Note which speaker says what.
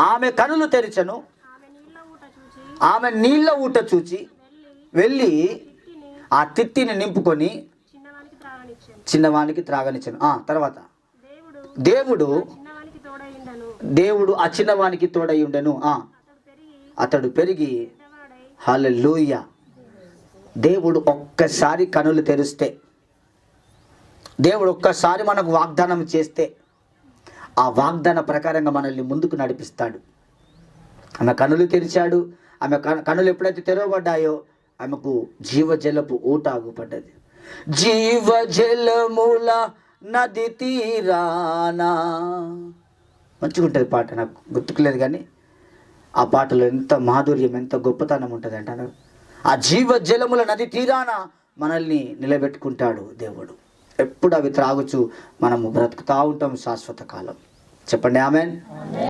Speaker 1: ఆమె కనులు తెరిచెను. ఆమె నీళ్ళ ఊట చూచి వెళ్ళి ఆ తిత్తిని నింపుకొని చిన్నవానికి త్రాగనిచ్చాను. తర్వాత దేవుడు ఆ చిన్నవానికి తోడై ఉండెను. అతడు పెరిగి, హల్లెలూయా. దేవుడు ఒక్కసారి కనులు తెరిస్తే, దేవుడు ఒక్కసారి మనకు వాగ్దానం చేస్తే, ఆ వాగ్దాన ప్రకారంగా మనల్ని ముందుకు నడిపిస్తాడు. ఆమె కనులు తెరిచాడు. ఆమె కనులు ఎప్పుడైతే తెరవబడ్డాయో ఆమెకు జీవజలపు ఊట ఆగుపడ్డది. జీవజలముల నది తీరానా, మంచిగా ఉంటుంది పాట. నాకు గుర్తుకులేదు కానీ ఆ పాటలో ఎంత మాధుర్యం, ఎంత గొప్పతనం ఉంటుంది అంటారు. ఆ జీవజలముల నది తీరాన మనల్ని నిలబెట్టుకుంటాడు దేవుడు. ఎప్పుడు అవి త్రాగుచు మనము బ్రతుకుతూ ఉంటాం శాశ్వత కాలం. చెప్పండి ఆమెన్.